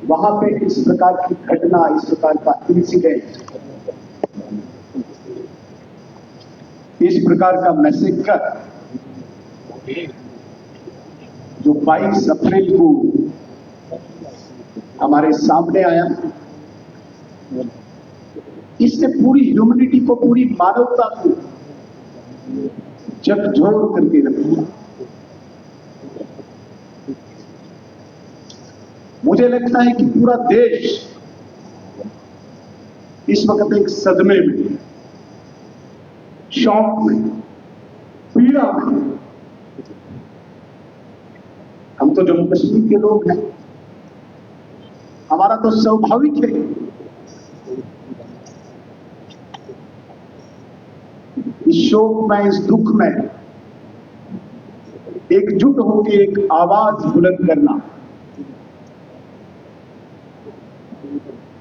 वहां पे इस प्रकार की घटना, इस प्रकार का इंसिडेंट, इस प्रकार का मैसेकर जो 22 अप्रैल को हमारे सामने आया, इससे पूरी ह्यूमैनिटी को, पूरी मानवता को झकझोर करके रख दिया। मुझे लगता है कि पूरा देश इस वक्त एक सदमे में, शौक में, पीड़ा में। हम तो जम्मू कश्मीर के लोग हैं, हमारा तो स्वाभाविक है इस शोक में, इस दुख में एकजुट होकर एक आवाज बुलंद करना।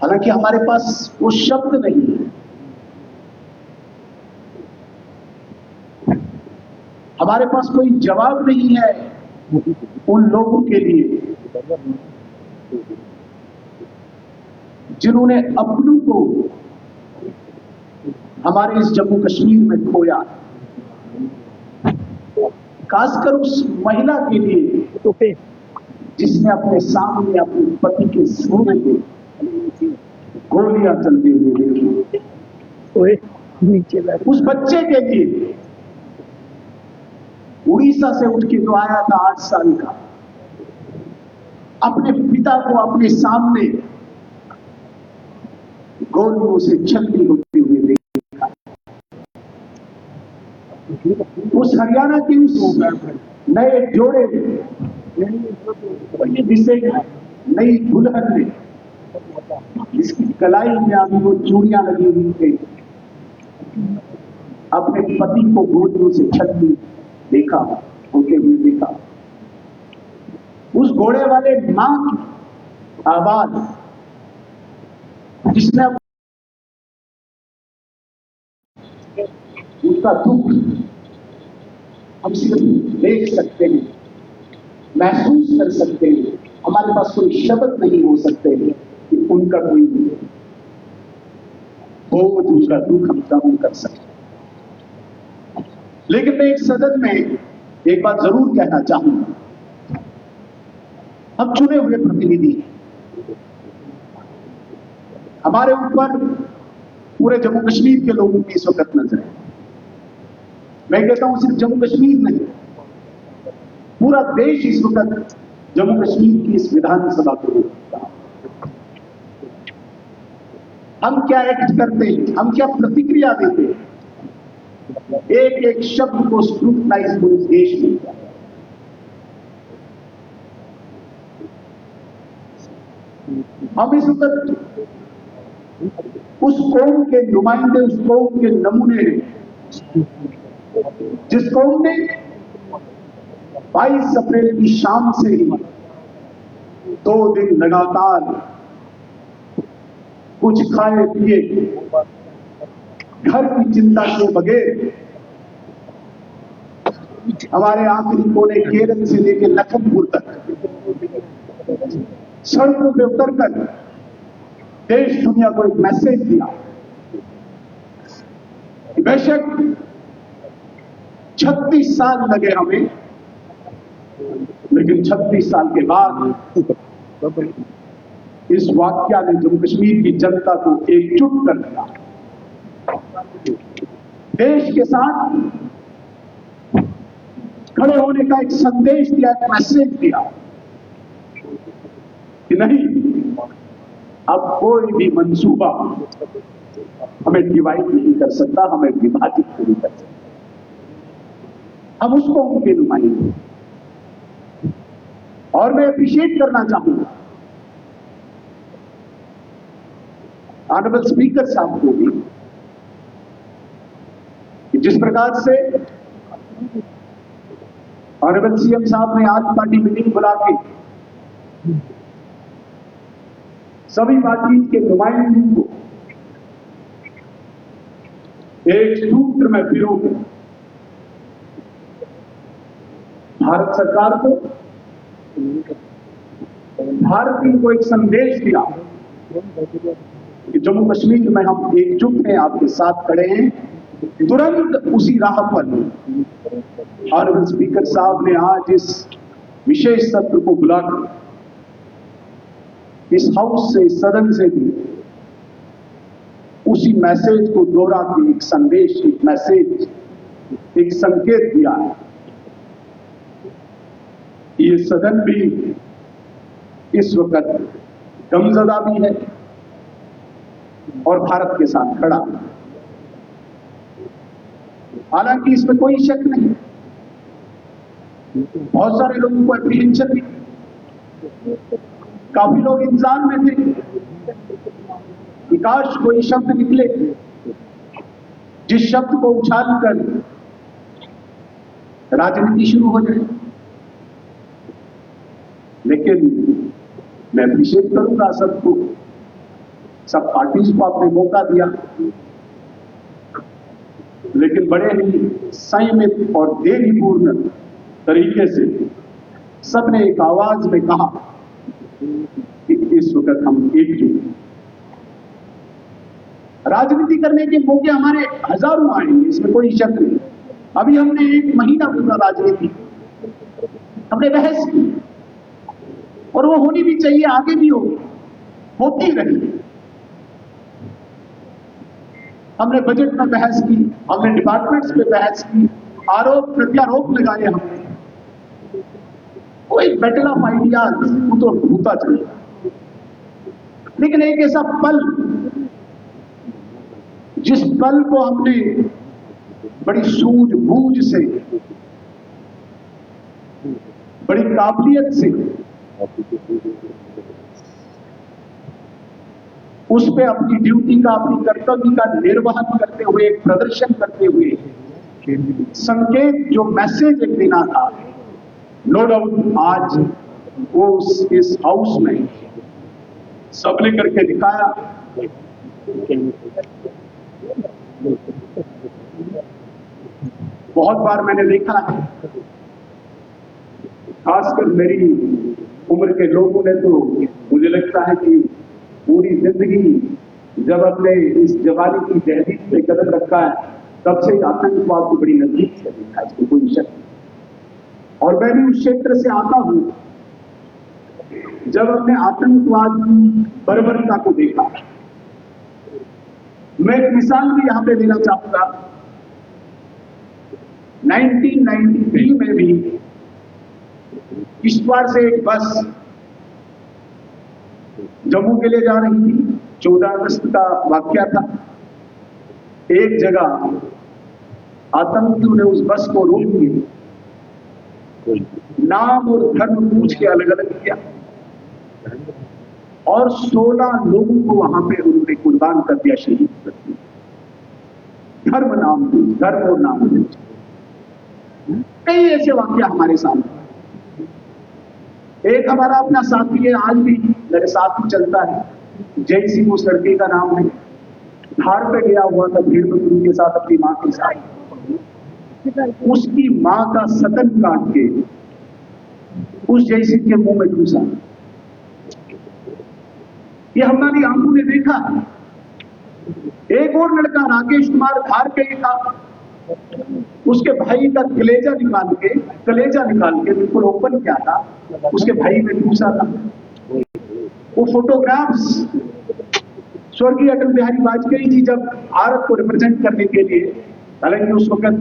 हालांकि हमारे पास वो शब्द नहीं है, हमारे पास कोई जवाब नहीं है उन लोगों के लिए जिन्होंने अपनों को हमारे इस जम्मू कश्मीर में खोया। खासकर उस महिला के लिए जिसने अपने सामने अपने पति के सोने पे गोलियां चलते हुए देखी। उस बच्चे के लिए, उड़ीसा से उठ के जो आया था 8 साल का, अपने पिता को अपने सामने गोलियों से छलनी होते हुए देखा। उस हरियाणा के उस नए जोड़े जिसे नई दुल्हन ने, जिसकी कलाई में अभी वो चूड़ियां लगी हुई थी, अपने पति को गोलियों से छलनी देखा, होते हुए देखा। उस घोड़े वाले मां की आवाज, जिसने उसका दुख हम सिर्फ देख सकते हैं, महसूस कर सकते हैं, हमारे पास कोई शब्द नहीं हो सकते हैं कि उनका कोई बोझ, उसका दुख हम कम कर सकते। लेकिन मैं एक सदन में एक बात जरूर कहना चाहूंगा। हम चुने हुए प्रतिनिधि, हमारे ऊपर पूरे जम्मू कश्मीर के लोगों की इस वक्त नजर है। मैं कहता हूं सिर्फ जम्मू कश्मीर नहीं, पूरा देश इस वक्त जम्मू कश्मीर की इस विधानसभा को देखता है। हम क्या एक्ट करते हैं, हम क्या प्रतिक्रिया देते हैं, एक एक शब्द को स्क्रूटनाइज पूरे देश में किया। हम इस वक्त उस कौम के नुमाइंदे, उस कौम के नमूने हैं जिस कौम ने 22 अप्रैल की शाम से ही 2 दिन लगातार कुछ खाए पिए, घर की चिंता के बगैर हमारे आखिरी कोने केरल से लेकर लखनपुर तक सड़कों पे उतरकर देश दुनिया को एक मैसेज दिया। बेशक 36 साल लगे हमें, लेकिन 36 साल के बाद इस वाकया ने जम्मू कश्मीर की जनता को एकजुट कर दिया, देश के साथ खड़े होने का एक संदेश दिया, एक मैसेज दिया कि नहीं, अब कोई भी मंसूबा हमें डिवाइड नहीं कर सकता, हमें विभाजित नहीं कर सकता। हम उसको उनके नुमाइंदे, और मैं अप्रिशिएट करना चाहूंगा ऑनरेबल स्पीकर साहब को भी, कि जिस प्रकार से ऑनरेबल सीएम साहब ने आज पार्टी मीटिंग बुला के सभी पार्टी के नुमाइंदों को एक सूत्र में पिरो कर भारत सरकार को भारतीयों को एक संदेश दिया कि जम्मू कश्मीर में हम एकजुट हैं, आपके साथ खड़े हैं। तुरंत उसी राह पर ऑनरेबल स्पीकर साहब ने आज इस विशेष सत्र को बुलाकर इस हाउस से, इस सदन से भी उसी मैसेज को दोहरा के एक संदेश, एक मैसेज, एक संकेत दिया है। ये सदन भी इस वक्त गमज़दा भी है और भारत के साथ खड़ा है। हालांकि इसमें कोई शक नहीं, बहुत सारे लोगों को एप्रीहेंशन भी, काफी लोग इंतजार में थे कि काश कोई शब्द निकले जिस शब्द को उछाल कर राजनीति शुरू हो जाए। लेकिन मैं अप्रिशिएट करूंगा सबको, सब पार्टीज को आपने मौका दिया, लेकिन बड़े ही संयमित और देरीपूर्ण तरीके से सबने एक आवाज में कहा कि इस वक्त हम एकजुट हैं। राजनीति करने के मौके हमारे हजारों आएंगे, इसमें कोई शक नहीं। अभी हमने 1 महीना पूरा राजनीति, हमने बहस की और वो होनी भी चाहिए, आगे भी होगी, होती रही। हमने बजट में बहस की, हमने डिपार्टमेंट्स पे बहस की, आरोप प्रत्यारोप लगाए हमने। वो एक बैटल ऑफ आइडियाज वो तो होता चलेगा, लेकिन एक ऐसा पल, जिस पल को हमने बड़ी सूझबूझ से, बड़ी काबिलियत से उस पे अपनी ड्यूटी का, अपनी कर्तव्य का निर्वहन करते हुए, एक प्रदर्शन करते हुए, संकेत जो मैसेज एक देना था, नो डाउट आज वो इस हाउस में सबने करके दिखाया। बहुत बार मैंने देखा है, खासकर मेरी उम्र के लोगों ने, तो मुझे लगता है कि पूरी जिंदगी जब अपने इस जवानी की दहलीज पे कदम रखा है, तब से आतंकवाद को बड़ी नजदीक से देखा, इसको कोई शक नहीं। और मैं भी उस क्षेत्र से आता हूं जब हमने आतंकवाद की बर्बरता को देखा। मैं एक मिसाल भी यहां पे देना चाहूंगा। 1993 में भी किश्तवाड़ से एक बस जम्मू के लिए जा रही थी। 14 अगस्त का वाकया था। एक जगह आतंकियों ने उस बस को रोक के नाम और धर्म पूछ के अलग अलग किया और 16 लोगों को वहां पे उन्होंने कुर्बान कर दिया, शहीद कर दिया। धर्म नाम, धर्म और नाम, कई ऐसे वाकया हमारे सामने। एक हमारा अपना साथी है, आज भी मेरे साथ ही चलता है, जय सिंह उस लड़के का नाम है। धार पे गया हुआ था भीड़ बकरी के साथ, अपनी मां के साथ। उसकी मां का सतन काट के उस जय सिंह के मुंह में घुसा। ये हमारी आंखों ने देखा। एक और लड़का राकेश कुमार धार पे था, उसके भाई का कलेजा निकाल के बिल्कुल ओपन किया था, उसके भाई में घुसा था। वो फोटोग्राफ्स स्वर्गीय अटल बिहारी वाजपेयी जी जब भारत को रिप्रेजेंट करने के लिए, हालांकि उस वक्त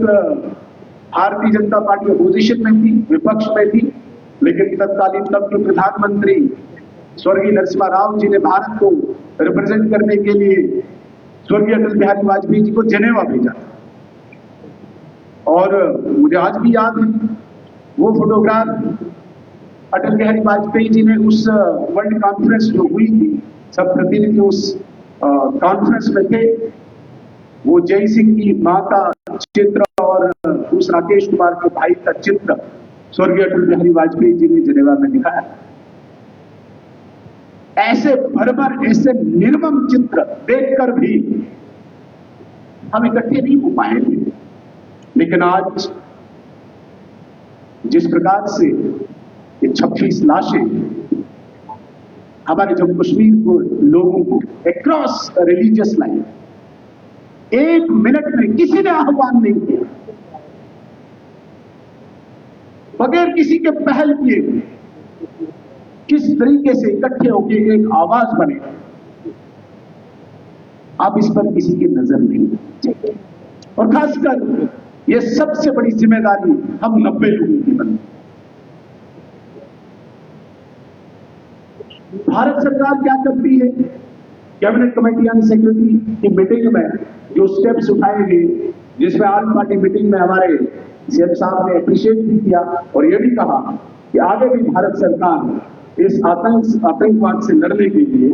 भारतीय जनता पार्टी अपोजिशन में थी, विपक्ष में थी, लेकिन तत्कालीन तब के प्रधानमंत्री स्वर्गीय नरसिम्हा राव जी ने भारत को रिप्रेजेंट करने के लिए स्वर्गीय अटल बिहारी वाजपेयी जी को जेनेवा भेजा। और मुझे आज भी याद है वो फोटोग्राफ, अटल बिहारी वाजपेयी जी ने उस वर्ल्ड कॉन्फ्रेंस जो हुई थी, सब प्रतिनिधि उस कॉन्फ्रेंस में थे। वो जय सिंह की मां का चित्र और उस राकेश कुमार के भाई का चित्र स्वर्गीय अटल बिहारी वाजपेयी जी ने जेनेवा में दिखाया। ऐसे भरभर, ऐसे निर्मम चित्र देखकर भी हम इकट्ठे नहीं हो पाए थे। लेकिन आज जिस प्रकार से ये 26 लाशें हमारे जम्मू कश्मीर को लोगों को अक्रॉस रिलीजियस लाइन 1 मिनट में किसी ने आह्वान नहीं किया, बगैर किसी के पहल किए किस तरीके से इकट्ठे होकर एक आवाज बने, आप इस पर किसी की नजर नहीं। और खासकर यह सबसे बड़ी जिम्मेदारी हम 90 लोगों की बनती। भारत सरकार क्या करती है? कैबिनेट कमेटी ऑन सिक्योरिटी की मीटिंग में जो स्टेप्स उठाए गए, जिसमें ऑल पार्टी मीटिंग में हमारे सीएम साहब ने अप्रिशिएट भी किया और यह भी कहा कि आगे भी भारत सरकार इस आतंकवाद से लड़ने के लिए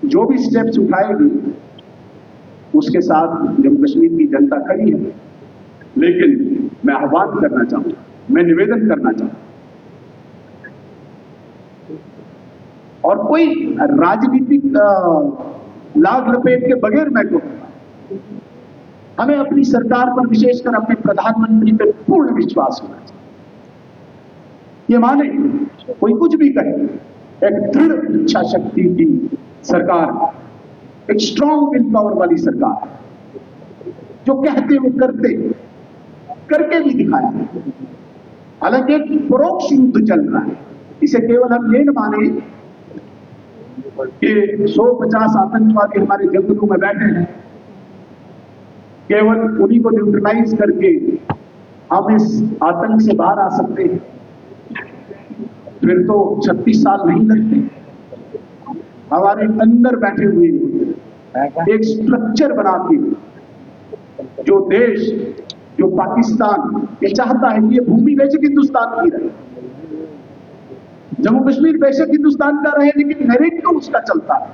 जो भी स्टेप्स उठाएगी उसके साथ जम्मू कश्मीर की जनता खड़ी है। लेकिन मैं आह्वान करना चाहूंगा, मैं निवेदन करना चाहूंगा, और कोई राजनीतिक लाग लपेट के बगैर मैं कहूंगा, हमें अपनी सरकार पर, विशेषकर अपने प्रधानमंत्री पर पूर्ण विश्वास होना चाहिए। ये माने कोई कुछ भी कहे, एक दृढ़ इच्छा शक्ति की सरकार, एक स्ट्रॉन्ग विल पावर वाली सरकार, जो कहते वो करते, करके भी दिखाया। हालांकि एक परोक्ष युद्ध चल रहा है, इसे केवल हम ये न माने कि 150 आतंकवादी हमारे जंगलों में बैठे हैं, केवल उन्हीं को न्यूट्रलाइज करके हम इस आतंक से बाहर आ सकते हैं, फिर तो 36 साल नहीं लगते। हमारे अंदर बैठे हुए एक स्ट्रक्चर बना के जो देश, जो पाकिस्तान ये चाहता है कि ये भूमि बेशक हिंदुस्तान की रहे, जम्मू कश्मीर बेशक हिंदुस्तान का रहे, लेकिन नैरेटिव उसका चलता है।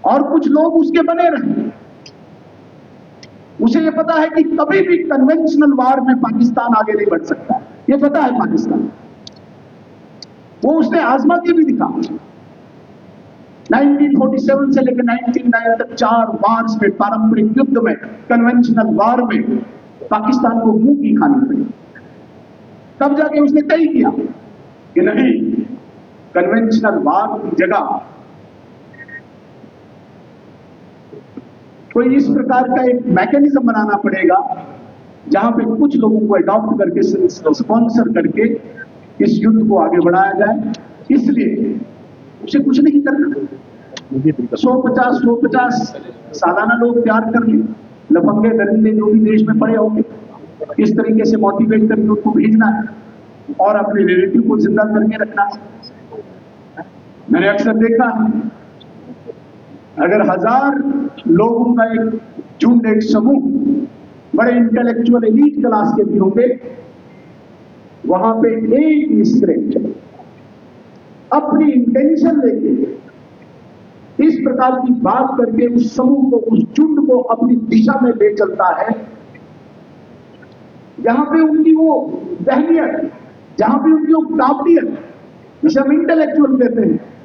और कुछ लोग उसके बने रहे। उसे ये पता है कि कभी भी कन्वेंशनल वार में पाकिस्तान आगे नहीं बढ़ सकता, ये पता है पाकिस्तान, वो उसने आजमा के भी दिखा। 1947 से लेकर 1999 तक 4 वार्स में, पारंपरिक युद्ध में, कन्वेंशनल वार में पाकिस्तान को मुंह की खानी पड़ी। तब जाके उसने तय किया कि नहीं, कन्वेंशनल वार की जगह कोई इस प्रकार का एक मैकेनिज्म बनाना पड़ेगा जहां पे कुछ लोगों को अडॉप्ट करके, स्पॉन्सर करके इस युद्ध को आगे बढ़ाया जाए। इसलिए उसे कुछ नहीं करना, 150 सालाना लोग तैयार कर ले, लफंगे दरिंदे जो भी देश में पड़े होंगे, किस तरीके से मोटिवेट करके उनको भेजना है और अपने रिलेटिव को जिंदा करके रखना है। मैंने अक्सर देखा है, अगर 1000 लोगों का एक झुंड, एक समूह, बड़े इंटेलेक्चुअल एलीट क्लास के भी होंगे, वहां पे एक मिस्क्रेंट अपनी इंटेंशन लेके इस प्रकार की बात करके उस समूह को, उस झुंड को अपनी दिशा में ले चलता है, जहां पे उनकी वो दहलियत, जहां पे उनकी वो काबिलियत, जिसे हम इंटेलेक्चुअल कहते हैं,